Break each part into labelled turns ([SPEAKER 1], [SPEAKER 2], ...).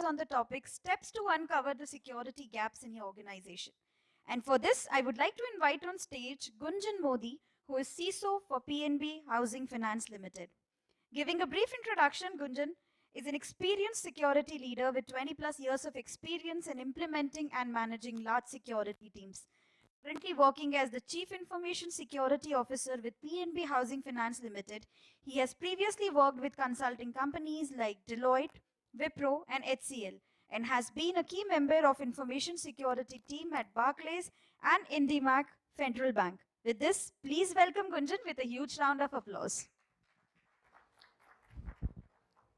[SPEAKER 1] on the topic Steps to Uncover the Security Gaps in Your Organization. And for this, I would like to invite on stage Gunjan Mody, who is CISO for PNB Housing Finance Limited. Giving a brief introduction, Gunjan is an experienced security leader with 20 plus years of experience in implementing and managing large security teams. Currently working as the Chief Information Security Officer with PNB Housing Finance Limited, he has previously worked with consulting companies like Deloitte, Wipro, and HCL, and has been a key member of information security team at Barclays and IndyMac Federal Bank. With this, please welcome Gunjan with a huge round of applause.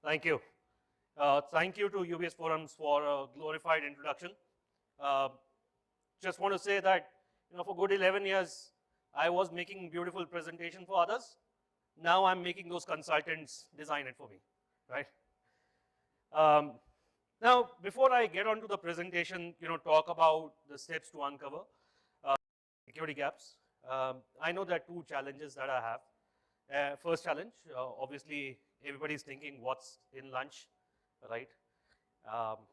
[SPEAKER 2] Thank you. Thank you to UBS Forums for a glorified introduction. Just want to say that, for good 11 years, I was making beautiful presentation for others. Now I'm making those consultants design it for me, right? Now, before I get on to the presentation, talk about the steps to uncover security gaps, I know there are two challenges that I have. First challenge, obviously, everybody's thinking what's in lunch, right?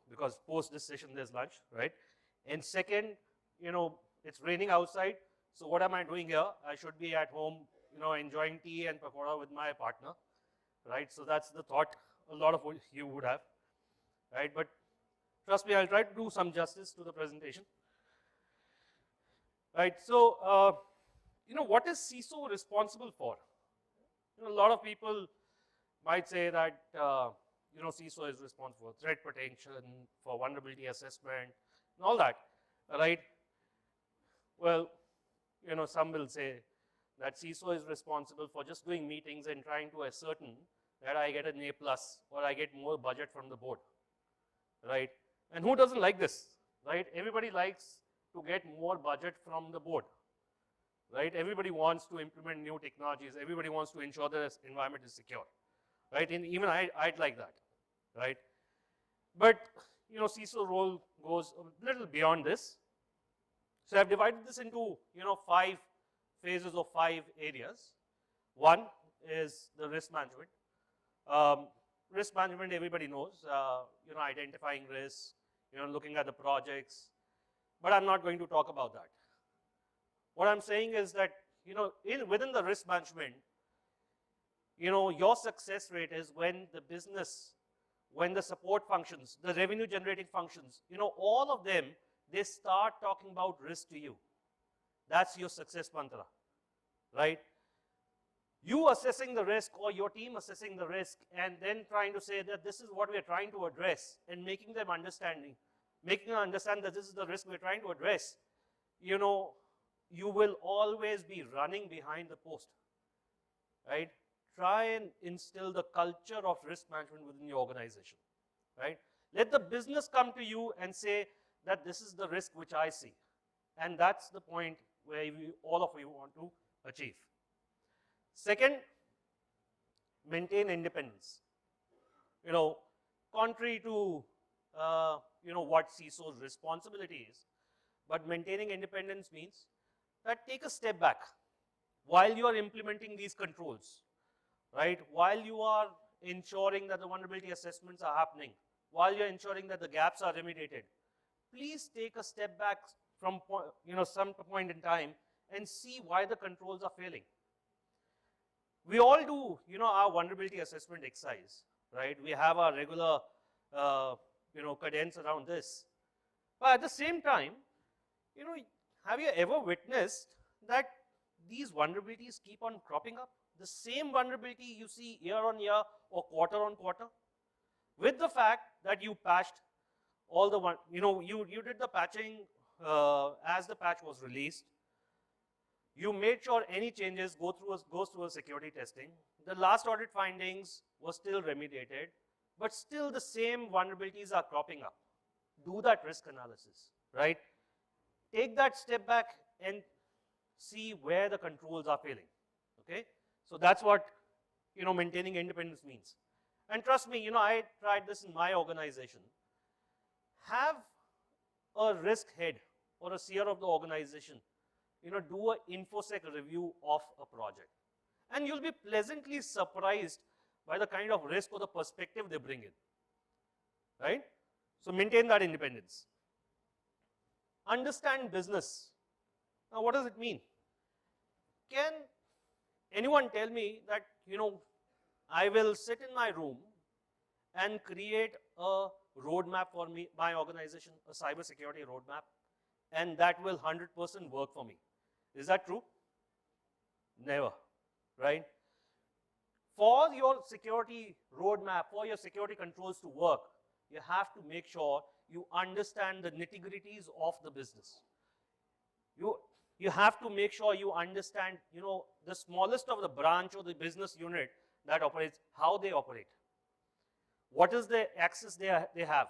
[SPEAKER 2] Because post this session, there's lunch, right? And second, it's raining outside, so what am I doing here? I should be at home, enjoying tea and pakora with my partner, right? So that's the thought a lot of you would have, right? But trust me, I'll try to do some justice to the presentation, right? So, what is CISO responsible for? A lot of people might say that, CISO is responsible for threat protection, for vulnerability assessment, and all that, right? Well, some will say that CISO is responsible for just doing meetings and trying to ascertain that I get an A+ or I get more budget from the board, right? And who doesn't like this, right? Everybody likes to get more budget from the board, right? Everybody wants to implement new technologies. Everybody wants to ensure that the environment is secure, right? And even I'd like that, right? But, CISO role goes a little beyond this. So I've divided this into, 5 phases or 5 areas. One is the risk management. Risk management, everybody knows, identifying risks, looking at the projects, but I'm not going to talk about that. What I'm saying is that, within the risk management, your success rate is when the business, when the support functions, the revenue generating functions, all of them, they start talking about risk to you. That's your success mantra, right? You assessing the risk or your team assessing the risk and then trying to say that this is what we're trying to address and making them understand that this is the risk we're trying to address, you will always be running behind the post, right? Try and instill the culture of risk management within your organization, right? Let the business come to you and say that this is the risk which I see. And that's the point where all of you want to achieve. Second, maintain independence. Contrary to, what CISO's responsibility is, but maintaining independence means that take a step back while you are implementing these controls, right? While you are ensuring that the vulnerability assessments are happening, while you're ensuring that the gaps are remediated, please take a step back from, some point in time and see why the controls are failing. We all do, our vulnerability assessment exercise, right? We have our regular, cadence around this. But at the same time, have you ever witnessed that these vulnerabilities keep on cropping up? The same vulnerability you see year on year or quarter on quarter, with the fact that you patched all the you did the patching as the patch was released. You made sure any changes goes through a security testing. The last audit findings were still remediated, but still the same vulnerabilities are cropping up. Do that risk analysis, right? Take that step back and see where the controls are failing, okay? So that's what, maintaining independence means. And trust me, I tried this in my organization. Have a risk head or a seer of the organization, do an InfoSec review of a project. And you'll be pleasantly surprised by the kind of risk or the perspective they bring in, right? So maintain that independence. Understand business. Now what does it mean? Can anyone tell me that, I will sit in my room and create a roadmap for my organization, a cybersecurity roadmap, and that will 100% work for me? Is that true? Never, right? For your security roadmap, for your security controls to work, you have to make sure you understand the nitty-gritties of the business. You have to make sure you understand, the smallest of the branch or the business unit that operates, how they operate. What is the access they have?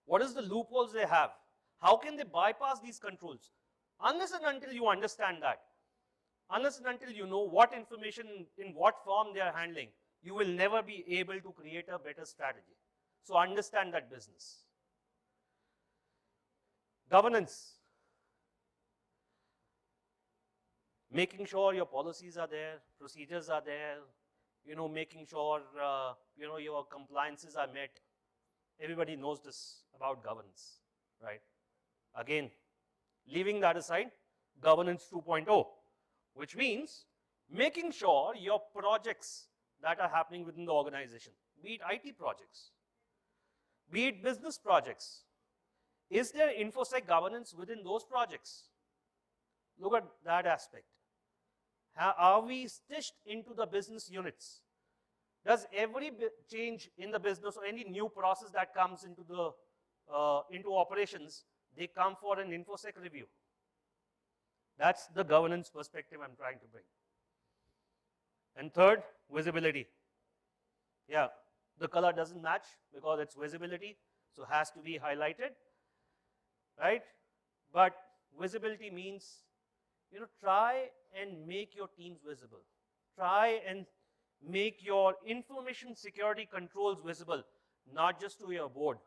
[SPEAKER 2] What is the loopholes they have? How can they bypass these controls? Unless and until you understand that, unless and until you know what information in what form they are handling, you will never be able to create a better strategy. So understand that business. Governance. Making sure your policies are there, procedures are there, making sure, your compliances are met. Everybody knows this about governance, right? Again, leaving that aside, governance 2.0, which means making sure your projects that are happening within the organization, be it IT projects, be it business projects, is there InfoSec governance within those projects? Look at that aspect. Are we stitched into the business units? Does every change in the business or any new process that comes into the into operations, they come for an InfoSec review? That's the governance perspective I'm trying to bring. And third, visibility. Yeah, the color doesn't match because it's visibility, so has to be highlighted, right? But visibility means, try and make your teams visible. Try and make your information security controls visible, not just to your board,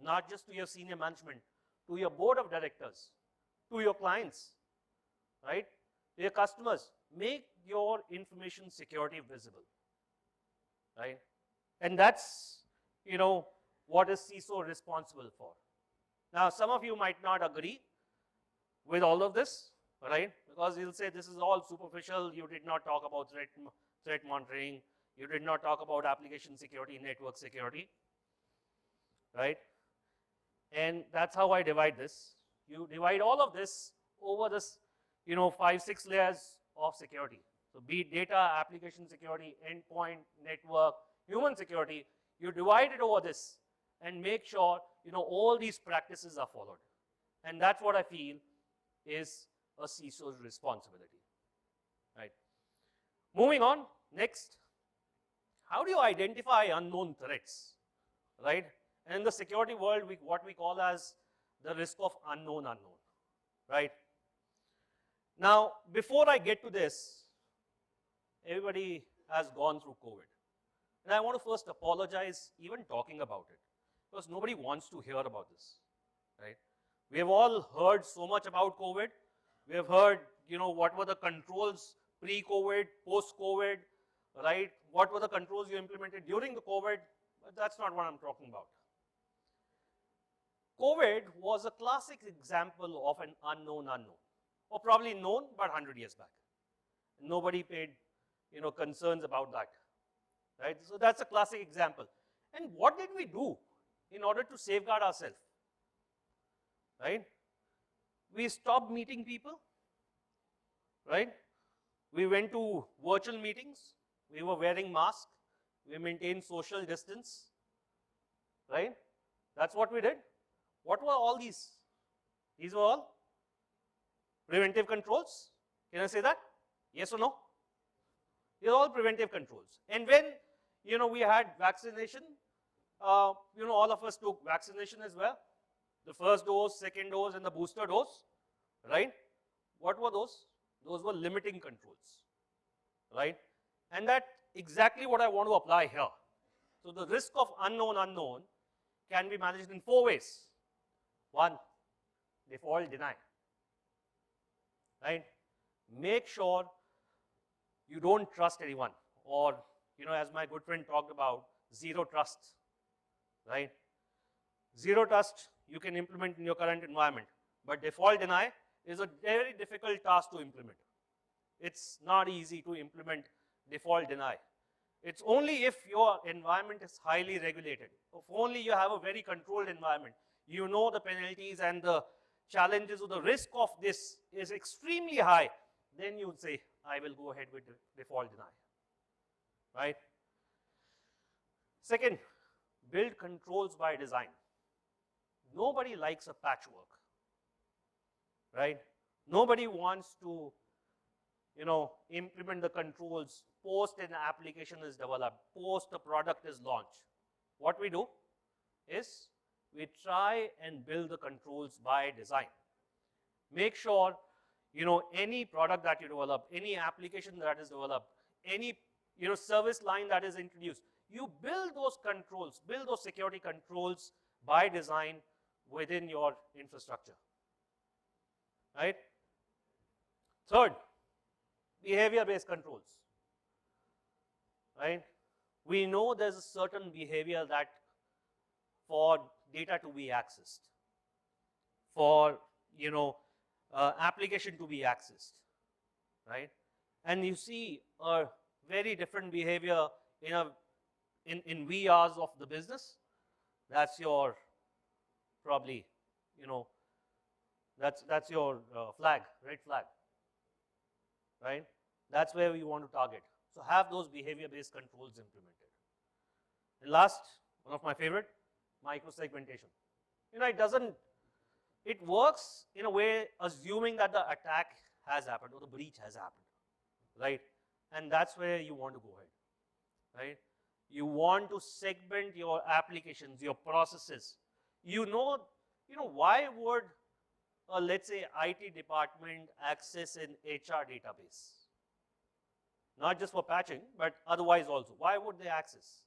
[SPEAKER 2] not just to your senior management, to your board of directors, to your clients, right? To your customers. Make your information security visible, right? And that's, what is CISO responsible for. Now, some of you might not agree with all of this, right? Because you'll say this is all superficial. You did not talk about threat monitoring. You did not talk about application security, network security, right? And that's how I divide this. You divide all of this over this, 5-6 layers of security. So be it data, application security, endpoint, network, human security, you divide it over this and make sure, all these practices are followed. And that's what I feel is a CISO's responsibility, right? Moving on, next, how do you identify unknown threats, right? And in the security world, what we call as the risk of unknown, right? Now, before I get to this, everybody has gone through COVID. And I want to first apologize even talking about it, because nobody wants to hear about this, right? We have all heard so much about COVID. We have heard, what were the controls pre-COVID, post-COVID, right? What were the controls you implemented during the COVID? But that's not what I'm talking about. COVID was a classic example of an unknown, or probably known, but 100 years back. Nobody paid, concerns about that, right? So that's a classic example. And what did we do in order to safeguard ourselves, right? We stopped meeting people, right? We went to virtual meetings. We were wearing masks. We maintained social distance, right? That's what we did. What were all these? These were all preventive controls. Can I say that? Yes or no? These are all preventive controls. And when, we had vaccination, all of us took vaccination as well. The first dose, second dose, and the booster dose, right? What were those? Those were limiting controls, right? And that's exactly what I want to apply here. So the risk of unknown can be managed in 4 ways. 1, default deny, right? Make sure you don't trust anyone, or, as my good friend talked about, zero trust, right? Zero trust you can implement in your current environment, but default deny is a very difficult task to implement. It's not easy to implement default deny. It's only if your environment is highly regulated, if only you have a very controlled environment, you know the penalties and the challenges or the risk of this is extremely high, then you would say, I will go ahead with default deny, right? Second, build controls by design. Nobody likes a patchwork, right? Nobody wants to, implement the controls post an application is developed, post a product is launched. What we do is we try and build the controls by design. Make sure, any product that you develop, any application that is developed, any, service line that is introduced, you build those controls, build those security controls by design within your infrastructure, right? Third, behavior-based controls, right? We know there's a certain behavior that for data to be accessed, for, application to be accessed, right? And you see a very different behavior in VRs of the business. That's your probably, that's your flag, red flag, right? That's where we want to target. So have those behavior-based controls implemented. And last, one of my favorite, micro-segmentation. It works in a way assuming that the attack has happened or the breach has happened, right? And that's where you want to go ahead, right? You want to segment your applications, your processes. Why would let's say IT department access an HR database? Not just for patching, but otherwise also. Why would they access,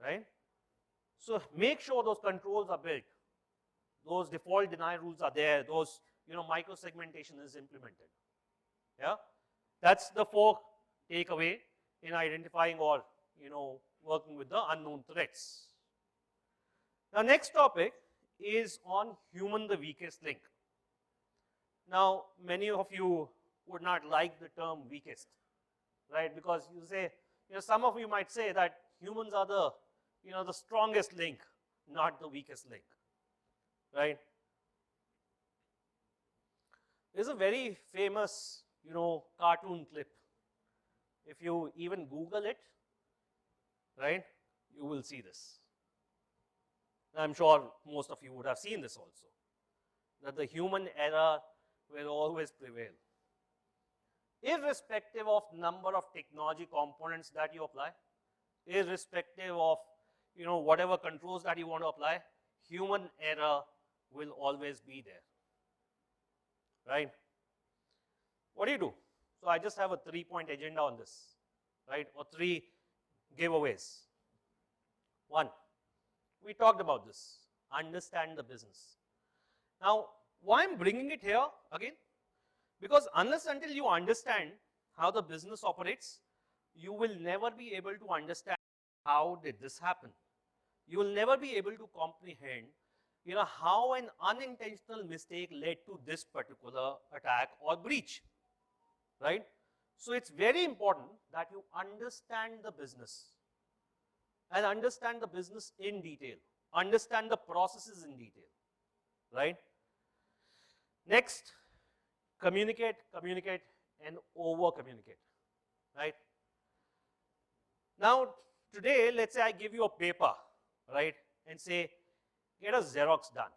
[SPEAKER 2] right? So make sure those controls are built. Those default deny rules are there. Those, micro-segmentation is implemented. Yeah? That's the 4 takeaway in identifying or, working with the unknown threats. Now, next topic is on human the weakest link. Now, many of you would not like the term weakest, right? Because you say, some of you might say that humans are the, the strongest link, not the weakest link, right? There's a very famous, cartoon clip. If you even Google it, right, you will see this. I'm sure most of you would have seen this also, that the human error will always prevail. Irrespective of number of technology components that you apply, irrespective of, whatever controls that you want to apply, human error will always be there, right? What do you do? So I just have a 3-point agenda on this, right, or 3 giveaways. 1, we talked about this, understand the business. Now, why I'm bringing it here again? Because unless until you understand how the business operates, you will never be able to understand how did this happen. You will never be able to comprehend, how an unintentional mistake led to this particular attack or breach, right? So it's very important that you understand the business and understand the business in detail, understand the processes in detail, right? Next, communicate, and over-communicate, right? Now, today, let's say I give you a paper, right, and say, get a Xerox done.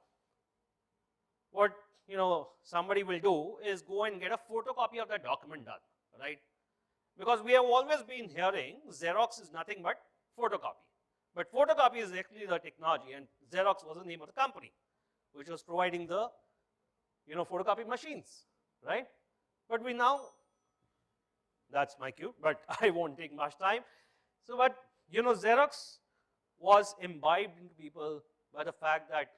[SPEAKER 2] What, somebody will do is go and get a photocopy of that document done, right? Because we have always been hearing Xerox is nothing but photocopy. But photocopy is actually the technology, and Xerox was the name of the company, which was providing the, photocopy machines, right? But we now, that's my cue, but I won't take much time. So, but, Xerox was imbibed into people by the fact that,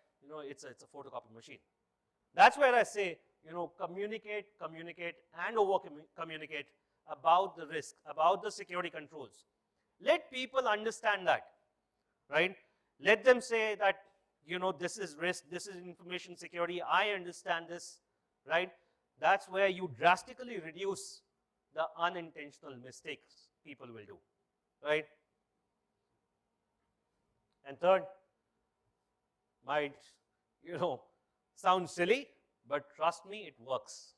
[SPEAKER 2] it's a photocopy machine. That's where I say, communicate, and over-communicate about the risk, about the security controls. Let people understand that, right? Let them say that, this is risk, this is information security, I understand this, right? That's where you drastically reduce the unintentional mistakes people will do, right? And third, might, sound silly, but trust me, it works.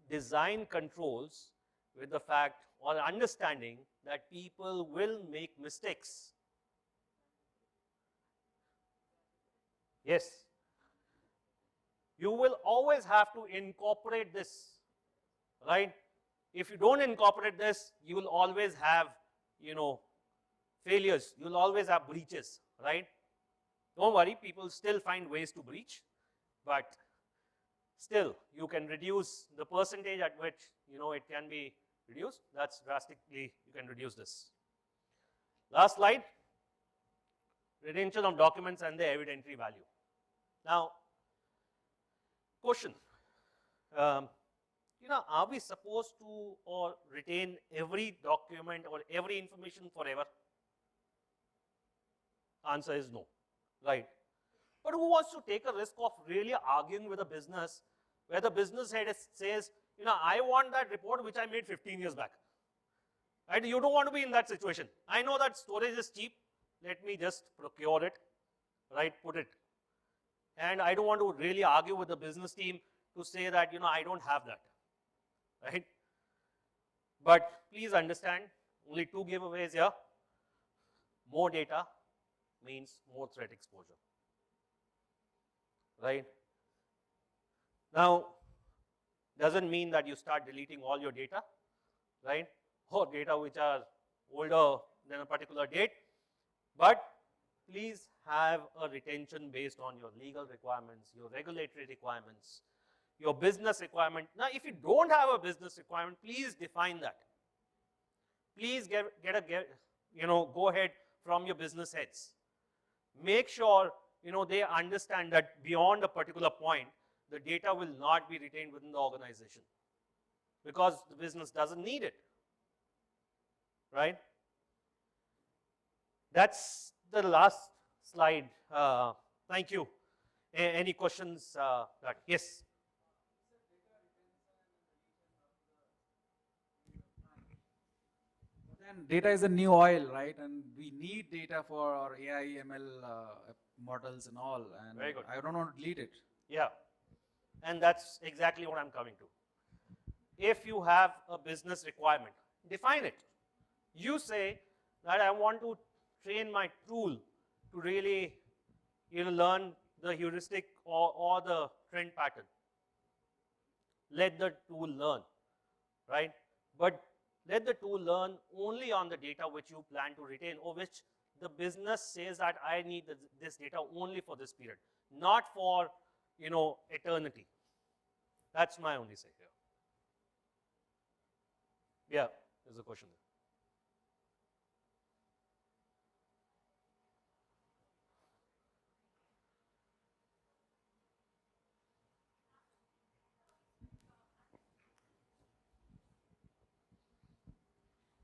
[SPEAKER 2] Design controls with the fact or understanding that people will make mistakes. Yes. You will always have to incorporate this, right? If you don't incorporate this, you will always have, failures. You'll always have breaches, right? Don't worry, people still find ways to breach, but still, you can reduce the percentage at which, it can be reduced. That's drastically, you can reduce this. Last slide, retention of documents and their evidentiary value. Now, question, are we supposed to or retain every document or every information forever? Answer is no, right? But who wants to take a risk of really arguing with a business where the business head says, I want that report which I made 15 years back, right? You don't want to be in that situation. I know that storage is cheap. Let me just procure it, right? Put it. And I don't want to really argue with the business team to say that, I don't have that, right? But please understand, only two giveaways here. More data means more threat exposure, right? Now, doesn't mean that you start deleting all your data, right? Or data which are older than a particular date, but please have a retention based on your legal requirements, your regulatory requirements, your business requirement. Now, if you don't have a business requirement, please define that. Please get go ahead from your business heads. Make sure, they understand that beyond a particular point, the data will not be retained within the organization because the business doesn't need it, right? That's the last slide. Thank you. Any questions? Yes?
[SPEAKER 3] And data is the new oil, right? And we need data for our AI, ML models and all. And
[SPEAKER 2] Very good.
[SPEAKER 3] I don't want to delete it.
[SPEAKER 2] Yeah. And that's exactly what I'm coming to. If you have a business requirement, define it. You say that I want to train my tool to really learn the heuristic or the trend pattern. Let the tool learn, right? But let the tool learn only on the data which you plan to retain or which the business says that I need this data only for this period, not for eternity. That's my only say here. Yeah, there's a question there.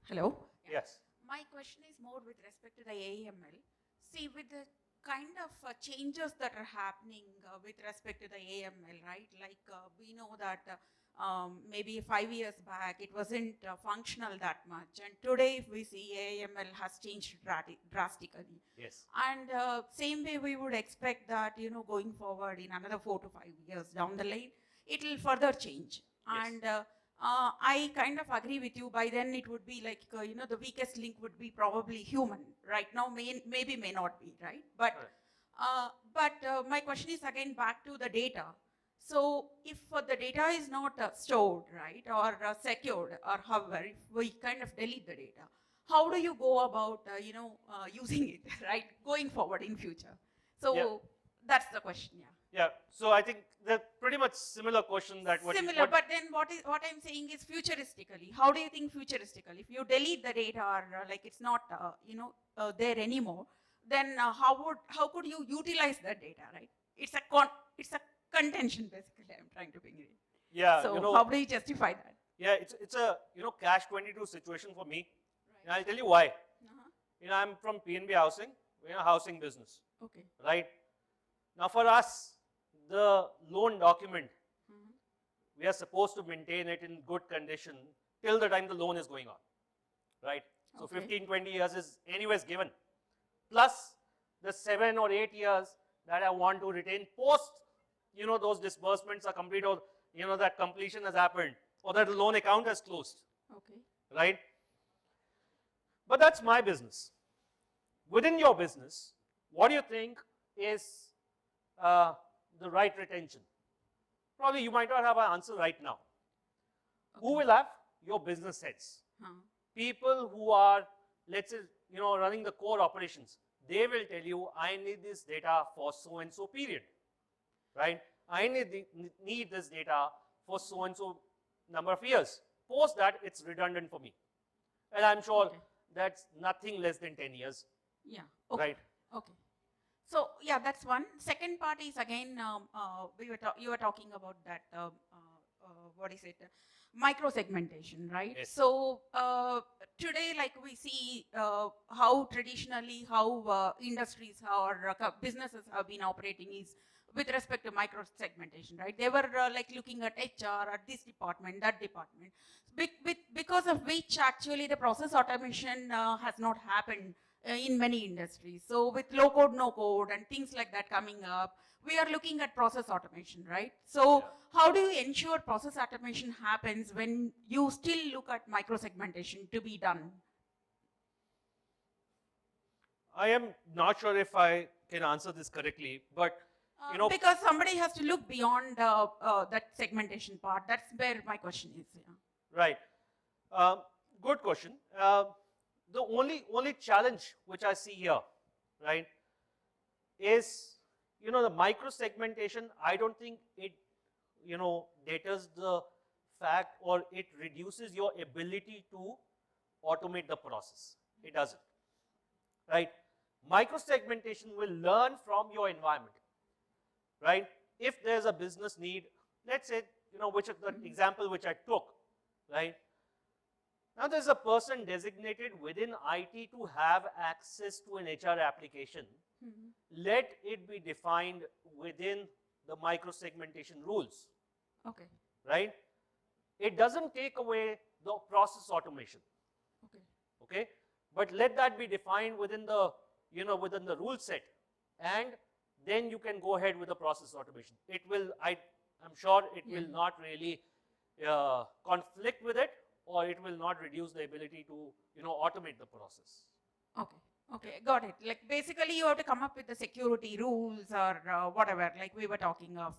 [SPEAKER 4] Hello.
[SPEAKER 2] Yes.
[SPEAKER 4] My question is more with respect to the AML. See, with the kind of changes that are happening with respect to the AML, right? Like we know that maybe 5 years back it wasn't functional that much, and today if we see AML has changed drastically.
[SPEAKER 2] Yes.
[SPEAKER 4] And same way we would expect that going forward in another 4 to 5 years down the line, it will further change.
[SPEAKER 2] Yes.
[SPEAKER 4] And I kind of agree with you. By then it would be like, the weakest link would be probably human. Right now, maybe may not be, right? But, my question is again back to the data. So if the data is not stored, right, or secured, or however, if we kind of delete the data, how do you go about, using it, right, going forward in future? So that's the question,
[SPEAKER 2] Yeah, so I think they're pretty much similar question that what
[SPEAKER 4] similar, but then what I'm saying is futuristically. How do you think futuristically? If you delete the data or like it's not there anymore, then how could you utilize that data, right? It's a contention basically. I'm trying to bring it in.
[SPEAKER 2] Yeah.
[SPEAKER 4] So how do you justify that?
[SPEAKER 2] Yeah, it's a catch-22 situation for me. Right. And I'll tell you why. I'm from PNB Housing. We're a housing business.
[SPEAKER 4] Okay.
[SPEAKER 2] right? Now for us, the loan document, we are supposed to maintain it in good condition till the time the loan is going on, right? So
[SPEAKER 4] Okay.
[SPEAKER 2] 15, 20 years is anyways given. Plus the 7 or 8 years that I want to retain post, those disbursements are complete, or, that completion has happened, or that the loan account has closed,
[SPEAKER 4] Okay.
[SPEAKER 2] right? But that's my business. Within your business, what do you think is the right retention? Probably you might not have an answer right now. Who
[SPEAKER 4] Okay.
[SPEAKER 2] will have? Your business heads. People who are, let's say, running the core operations. They will tell you, I need this data for so and so period, right? I need this data for so and so number of years. Post that, it's redundant for me. And I'm sure
[SPEAKER 4] Okay.
[SPEAKER 2] that's nothing less than 10 years,
[SPEAKER 4] Yeah. Okay.
[SPEAKER 2] right?
[SPEAKER 4] Okay. So yeah, that's one. Second part is again, you were talking about that, what is it? Micro segmentation, right?
[SPEAKER 2] Yes.
[SPEAKER 4] So today, like we see how traditionally how industries or businesses have been operating is with respect to micro segmentation, right? They were like looking at HR, at this department, that department, because of which actually the process automation has not happened in many industries. So with low code, no code and things like that coming up, we are looking at process automation, right? So
[SPEAKER 2] Yeah.
[SPEAKER 4] how do you ensure process automation happens when you still look at micro segmentation to be done?
[SPEAKER 2] I am not sure if I can answer this correctly, but
[SPEAKER 4] Because somebody has to look beyond that segmentation part. That's where my question is. Yeah.
[SPEAKER 2] right. Good question. The only challenge which I see here, right, is, the micro segmentation, I don't think it, deters the fact, or it reduces your ability to automate the process. It doesn't, right? Micro segmentation will learn from your environment, right? If there's a business need, let's say, which is the example which I took, right? Now there's a person designated within IT to have access to an HR application. Let it be defined within the micro segmentation rules,
[SPEAKER 4] Okay.
[SPEAKER 2] right? It doesn't take away the process automation,
[SPEAKER 4] Okay.
[SPEAKER 2] okay? But let that be defined within the, within the rule set, and then you can go ahead with the process automation. It will, I'm sure it will not really conflict with it, or it will not reduce the ability to, automate the process.
[SPEAKER 4] Okay. Okay, got it. Like basically you have to come up with the security rules or whatever, like we were talking of.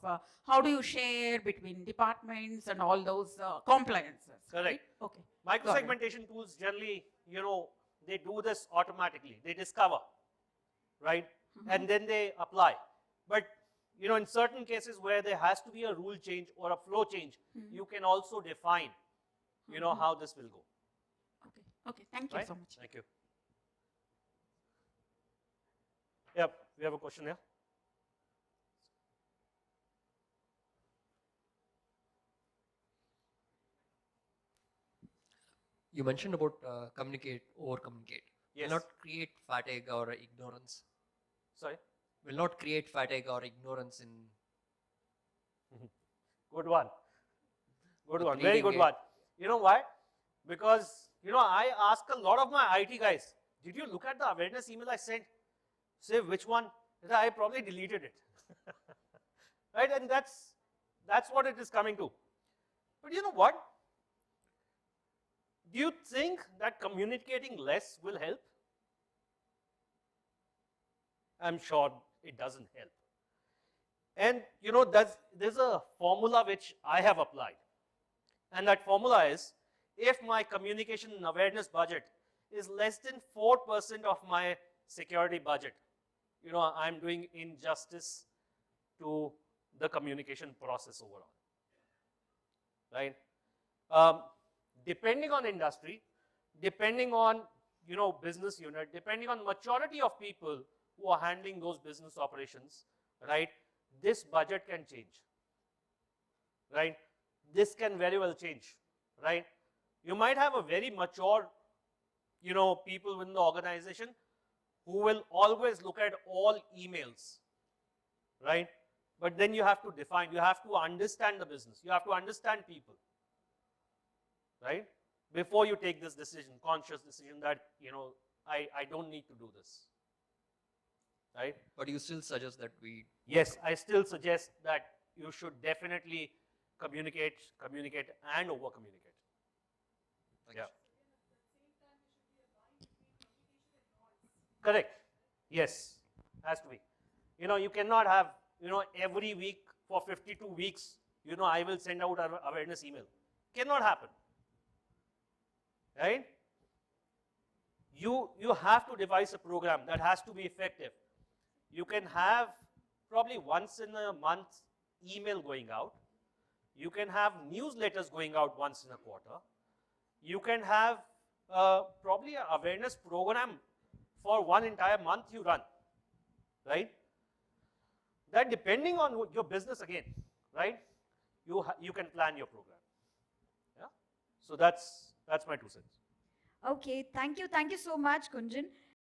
[SPEAKER 4] How do you share between departments and all those compliances?
[SPEAKER 2] Correct.
[SPEAKER 4] Right? Okay.
[SPEAKER 2] Micro
[SPEAKER 4] Got it.
[SPEAKER 2] segmentation tools generally, they do this automatically. They discover, right? And then they apply. But, in certain cases where there has to be a rule change or a flow change, you can also define, how this will go.
[SPEAKER 4] Okay. Okay. Thank you
[SPEAKER 2] Right?
[SPEAKER 4] so much.
[SPEAKER 2] Thank you. Yep, we have a question here.
[SPEAKER 5] You mentioned about communicate, over-communicate.
[SPEAKER 2] Yes.
[SPEAKER 5] Will not create fatigue or ignorance.
[SPEAKER 2] Sorry?
[SPEAKER 5] Will not create fatigue or ignorance in
[SPEAKER 2] Good one. Good
[SPEAKER 5] With
[SPEAKER 2] one. Very
[SPEAKER 5] reading
[SPEAKER 2] good
[SPEAKER 5] it.
[SPEAKER 2] one. You know why? Because, I ask a lot of my IT guys, did you look at the awareness email I sent? Say which one? I probably deleted it. Right? And that's what it is coming to. But you know what? Do you think that communicating less will help? I'm sure it doesn't help. And there's a formula which I have applied. And that formula is, if my communication and awareness budget is less than 4% of my security budget, I'm doing injustice to the communication process overall, right? Depending on industry, depending on, business unit, depending on maturity of people who are handling those business operations, right? This budget can change, right? This can very well change, right? You might have a very mature, people within the organization who will always look at all emails, right? But then you have to define, you have to understand the business, you have to understand people, right? Before you take this decision, conscious decision that, you know, I don't need to do this, right?
[SPEAKER 5] But you still suggest that we
[SPEAKER 2] Yes, I still suggest that you should definitely communicate and over-communicate.
[SPEAKER 5] Thank
[SPEAKER 2] Yeah.
[SPEAKER 5] you.
[SPEAKER 2] Correct. Yes, has to be. You know, you cannot have, you know, every week for 52 weeks, you know, I will send out an awareness email. Cannot happen. Right? You have to devise a program that has to be effective. You can have probably once in a month email going out. You can have newsletters going out once in a quarter. You can have probably an awareness program for one entire month you run, right? That depending on your business again, right? You can plan your program. Yeah. So that's my 2 cents.
[SPEAKER 1] Okay, thank you so much, Gunjan.